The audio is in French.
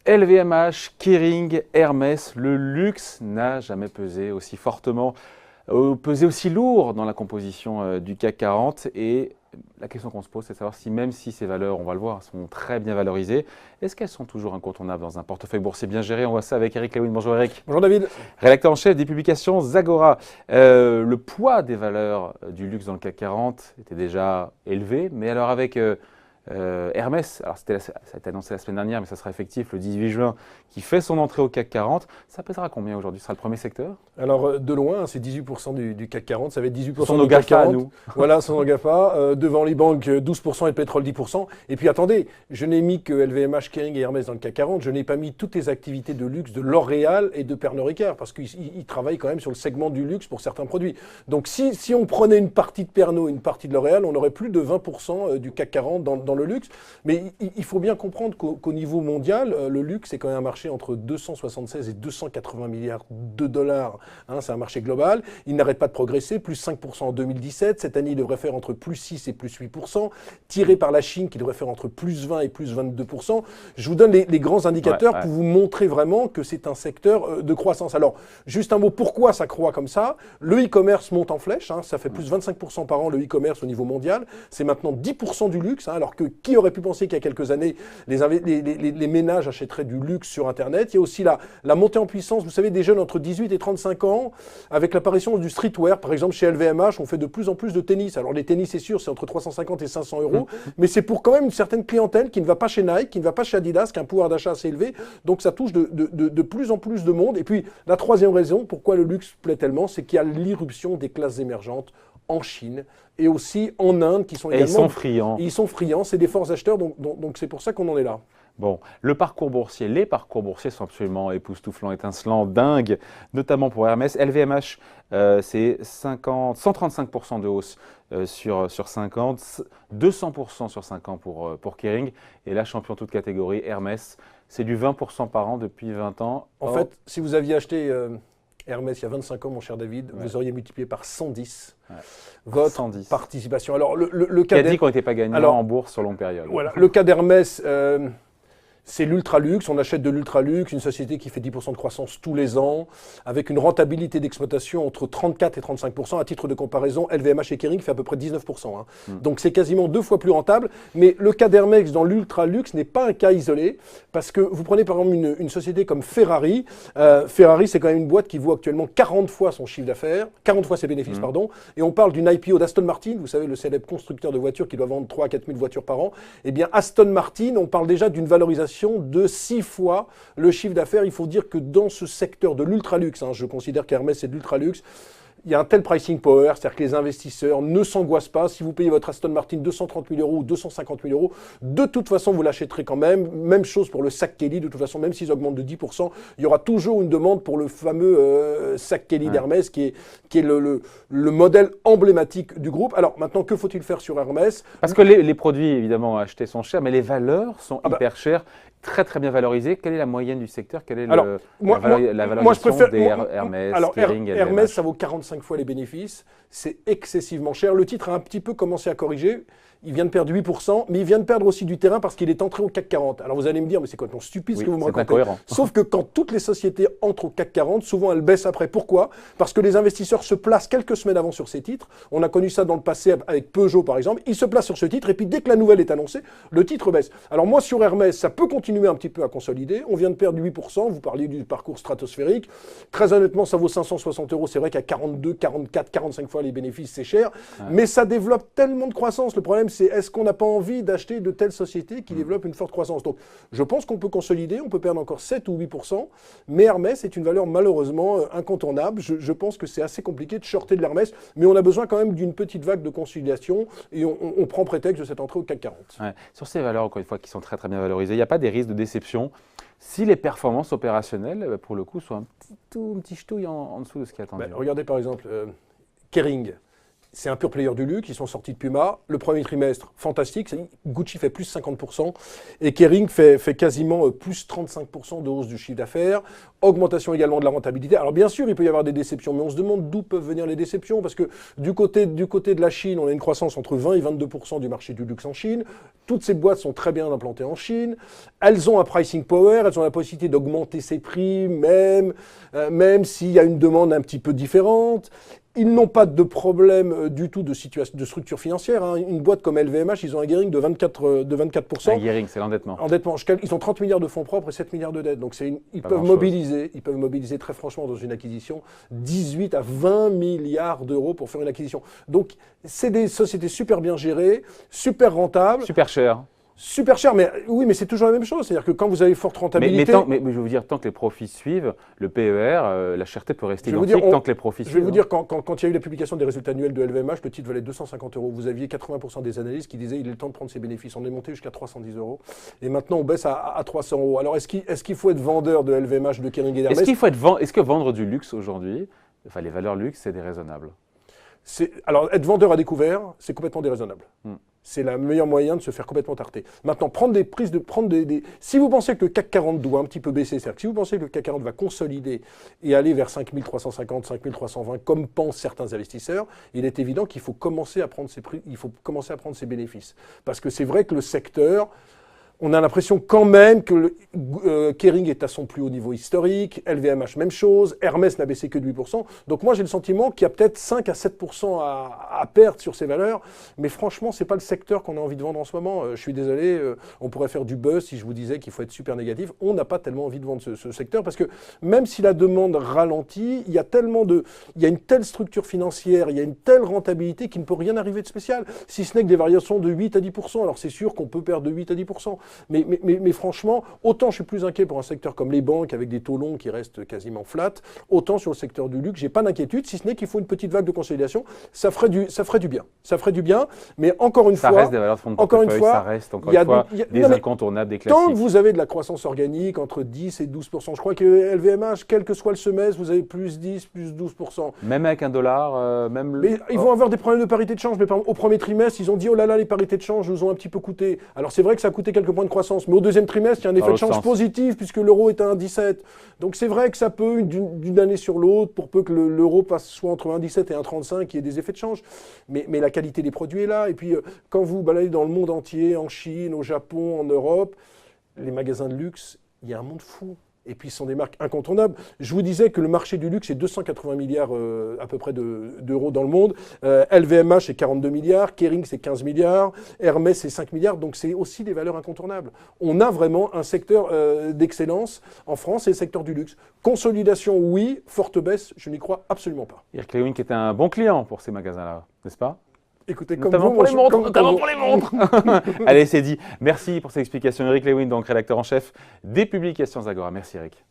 LVMH, Kering, Hermès, le luxe n'a jamais pesé aussi fortement, pesé aussi lourd dans la composition du CAC 40. Et la question qu'on se pose, c'est de savoir si même si ces valeurs, on va le voir, sont très bien valorisées, est-ce qu'elles sont toujours incontournables dans un portefeuille boursier bien géré? On voit ça avec Eric Lewin. Bonjour Eric. Bonjour David. Rédacteur en chef des publications Zagora. Le poids des valeurs du luxe dans le CAC 40 était déjà élevé, mais alors avec Hermès, alors ça a été annoncé la semaine dernière, mais ça sera effectif le 18 juin, qui fait son entrée au CAC 40. Ça pèsera combien aujourd'hui? Ce sera le premier secteur? Alors de loin, c'est 18% du CAC 40, ça va être 18% Sans du nos CAC GAFA, 40. nous. Voilà, sans nos GAFA. Devant les banques, 12% et le pétrole, 10%. Et puis attendez, je n'ai mis que LVMH, Kering et Hermès dans le CAC 40. Je n'ai pas mis toutes les activités de luxe de L'Oréal et de Pernod Ricard, parce qu'ils travaillent quand même sur le segment du luxe pour certains produits. Donc si on prenait une partie de Pernod et une partie de L'Oréal, on aurait plus de 20% du CAC 40 dans le luxe. Mais il faut bien comprendre qu'au niveau mondial, le luxe, c'est quand même un marché entre 276 et 280 milliards de dollars. Hein, c'est un marché global. Il n'arrête pas de progresser, plus 5% en 2017. Cette année, il devrait faire entre plus 6 et plus 8%. Tiré par la Chine, qui devrait faire entre plus 20 et plus 22%. Je vous donne les grands indicateurs pour vous montrer vraiment que c'est un secteur de croissance. Alors, juste un mot, pourquoi ça croît comme ça? Le e-commerce monte en flèche. Hein, ça fait plus 25% par an le e-commerce au niveau mondial. C'est maintenant 10% du luxe. Hein, alors que qui aurait pu penser qu'il y a quelques années, les ménages achèteraient du luxe sur Internet. Il y a aussi la montée en puissance, vous savez, des jeunes entre 18 et 35 ans, avec l'apparition du streetwear. Par exemple, chez LVMH, on fait de plus en plus de tennis. Alors les tennis, c'est sûr, c'est entre 350 et 500 euros, mais c'est pour quand même une certaine clientèle qui ne va pas chez Nike, qui ne va pas chez Adidas, qui a un pouvoir d'achat assez élevé. Donc ça touche de plus en plus de monde. Et puis la troisième raison, pourquoi le luxe plaît tellement, c'est qu'il y a l'irruption des classes émergentes en Chine et aussi en Inde qui sont également... ils sont friands. Ils sont friands, c'est des forts acheteurs, donc c'est pour ça qu'on en est là. Bon, les parcours boursiers sont absolument époustouflants, étincelants, dingues, notamment pour Hermès. LVMH, c'est 135% de hausse sur 5 ans, 200% sur 5 ans pour Kering. Et là, champion toute catégorie, Hermès, c'est du 20% par an depuis 20 ans. En fait, si vous aviez acheté Hermès il y a 25 ans, mon cher David, vous auriez multiplié par 110 votre 110. Participation. Alors, le cas qui a dit qu'on n'était pas gagnant en bourse sur longue période. Voilà, le cas d'Hermès, c'est l'ultra-luxe. On achète de l'ultra-luxe, une société qui fait 10% de croissance tous les ans, avec une rentabilité d'exploitation entre 34 et 35%. À titre de comparaison, LVMH et Kering fait à peu près 19%. Hein. Donc c'est quasiment 2 fois plus rentable. Mais le cas d'Hermès dans l'ultra-luxe n'est pas un cas isolé, parce que vous prenez par exemple une société comme Ferrari. Ferrari, c'est quand même une boîte qui vaut actuellement 40 fois son chiffre d'affaires, 40 fois ses bénéfices, pardon. Et on parle d'une IPO d'Aston Martin, vous savez, le célèbre constructeur de voitures qui doit vendre 3 à 4 000 voitures par an. Eh bien, Aston Martin, on parle déjà d'une valorisation de 6 fois le chiffre d'affaires. Il faut dire que dans ce secteur de l'ultra-luxe, hein, je considère qu'Hermès c'est de l'ultra-luxe, il y a un tel pricing power, c'est-à-dire que les investisseurs ne s'angoissent pas. Si vous payez votre Aston Martin 230 000 euros ou 250 000 euros, de toute façon, vous l'achèterez quand même. Même chose pour le sac Kelly. De toute façon, même s'ils augmentent de 10%, il y aura toujours une demande pour le fameux sac Kelly d'Hermès, qui est le modèle emblématique du groupe. Alors maintenant, que faut-il faire sur Hermès? Parce que les produits, évidemment, achetés sont chers, mais les valeurs sont hyper chères. Très très bien valorisé. Quelle est la moyenne du secteur? Quelle est la valorisation des Hermès, Kering, Hermès, ça vaut 45 fois les bénéfices. C'est excessivement cher. Le titre a un petit peu commencé à corriger. Il vient de perdre 8%, mais il vient de perdre aussi du terrain parce qu'il est entré au CAC 40. Alors vous allez me dire, mais c'est complètement stupide ce que vous me racontez. Incohérent. Sauf que quand toutes les sociétés entrent au CAC 40, souvent elles baissent après. Pourquoi? Parce que les investisseurs se placent quelques semaines avant sur ces titres. On a connu ça dans le passé avec Peugeot par exemple. Ils se placent sur ce titre et puis dès que la nouvelle est annoncée, le titre baisse. Alors moi sur Hermès, ça peut continuer un petit peu à consolider. On vient de perdre 8%. Vous parliez du parcours stratosphérique. Très honnêtement, ça vaut 560 euros. C'est vrai qu'à 42, 44, 45 fois les bénéfices, c'est cher. Mais ça développe tellement de croissance. Le problème, c'est est-ce qu'on n'a pas envie d'acheter de telles sociétés qui développent une forte croissance? Donc, je pense qu'on peut consolider, on peut perdre encore 7 ou 8%, mais Hermès est une valeur malheureusement incontournable. Je pense que c'est assez compliqué de shorter de l'Hermès, mais on a besoin quand même d'une petite vague de consolidation et on prend prétexte de cette entrée au CAC 40. Ouais. Sur ces valeurs, encore une fois, qui sont très très bien valorisées, il n'y a pas des risques de déception si les performances opérationnelles, pour le coup, sont un petit ch'touille en dessous de ce qui est attendu? Regardez par exemple Kering. c'est un pur player du luxe, ils sont sortis de Puma. Le premier trimestre, fantastique, Gucci fait plus 50% et Kering fait quasiment plus 35% de hausse du chiffre d'affaires. Augmentation également de la rentabilité. Alors bien sûr, il peut y avoir des déceptions, mais on se demande d'où peuvent venir les déceptions, parce que du côté de la Chine, on a une croissance entre 20 et 22% du marché du luxe en Chine. Toutes ces boîtes sont très bien implantées en Chine. Elles ont un pricing power, elles ont la possibilité d'augmenter ses prix, même s'il y a une demande un petit peu différente. Ils n'ont pas de problème du tout de structure financière. Hein. Une boîte comme LVMH, ils ont un gearing de 24%. Un gearing, c'est l'endettement. Ils ont 30 milliards de fonds propres et 7 milliards de dettes. Donc ils peuvent mobiliser très franchement dans une acquisition 18 à 20 milliards d'euros pour faire une acquisition. Donc c'est des sociétés super bien gérées, super rentables. Super cher. Super cher, mais oui, mais c'est toujours la même chose. C'est-à-dire que quand vous avez forte rentabilité... Mais je veux vous dire, tant que les profits suivent, le PER, la cherté peut rester identique tant que les profits suivent. Je vais vous dire, quand il y a eu la publication des résultats annuels de LVMH, le titre valait 250 euros. Vous aviez 80% des analystes qui disaient il est le temps de prendre ses bénéfices. On est monté jusqu'à 310 euros. Et maintenant, on baisse à 300 euros. Alors, est-ce qu'il faut être vendeur de LVMH, de Kering et d'Hermès? Est-ce que vendre du luxe aujourd'hui, enfin les valeurs luxe, c'est déraisonnable? Alors, être vendeur à découvert, c'est complètement déraisonnable. C'est le meilleur moyen de se faire complètement tarter. Maintenant, si vous pensez que le CAC 40 doit un petit peu baisser, c'est-à-dire que si vous pensez que le CAC 40 va consolider et aller vers 5350, 5320, comme pensent certains investisseurs, il est évident qu'il faut commencer à prendre ses bénéfices. Parce que c'est vrai que le secteur... On a l'impression quand même que Kering est à son plus haut niveau historique, LVMH même chose, Hermès n'a baissé que de 8%. Donc moi j'ai le sentiment qu'il y a peut-être 5 à 7% à perdre sur ces valeurs, mais franchement c'est pas le secteur qu'on a envie de vendre en ce moment. Je suis désolé, on pourrait faire du buzz si je vous disais qu'il faut être super négatif. On n'a pas tellement envie de vendre ce secteur parce que même si la demande ralentit, il y a une telle structure financière, il y a une telle rentabilité qu'il ne peut rien arriver de spécial, si ce n'est que des variations de 8 à 10%. Alors c'est sûr qu'on peut perdre de 8 à 10%. Mais franchement, autant je suis plus inquiet pour un secteur comme les banques avec des taux longs qui restent quasiment flat, autant sur le secteur du luxe, j'ai pas d'inquiétude, si ce n'est qu'il faut une petite vague de consolidation. Ça ferait du bien. Ça ferait du bien, mais encore une fois... Ça reste des valeurs de fonds de portefeuille, ça reste encore une fois des incontournables, des classiques. Tant que vous avez de la croissance organique entre 10 et 12%, je crois que LVMH, quel que soit le semestre, vous avez plus 10, plus 12%. Même avec un dollar, Mais ils vont avoir des problèmes de parité de change. Mais par exemple, au premier trimestre, ils ont dit, oh là là, les parités de change nous ont un petit peu coûté. Alors c'est vrai que ça a coûté quelques points de croissance, mais au deuxième trimestre, il y a un effet de change positif puisque l'euro est à 1,17. Donc c'est vrai que ça peut, d'une année sur l'autre, pour peu que l'euro passe soit entre 1,17 et 1,35, il y ait des effets de change. Mais la qualité des produits est là. Et puis quand vous baladez dans le monde entier, en Chine, au Japon, en Europe, les magasins de luxe, il y a un monde fou. Et puis, ce sont des marques incontournables. Je vous disais que le marché du luxe est 280 milliards à peu près d'euros dans le monde. LVMH, c'est 42 milliards. Kering, c'est 15 milliards. Hermès, c'est 5 milliards. Donc, c'est aussi des valeurs incontournables. On a vraiment un secteur d'excellence en France, c'est le secteur du luxe. Consolidation, oui. Forte baisse, je n'y crois absolument pas. Eric Lewin qui était un bon client pour ces magasins-là, n'est-ce pas? Écoutez, notamment pour les montres. Allez, c'est dit. Merci pour ces explications. Eric Lewin, donc rédacteur en chef des publications Zagora. Merci Eric.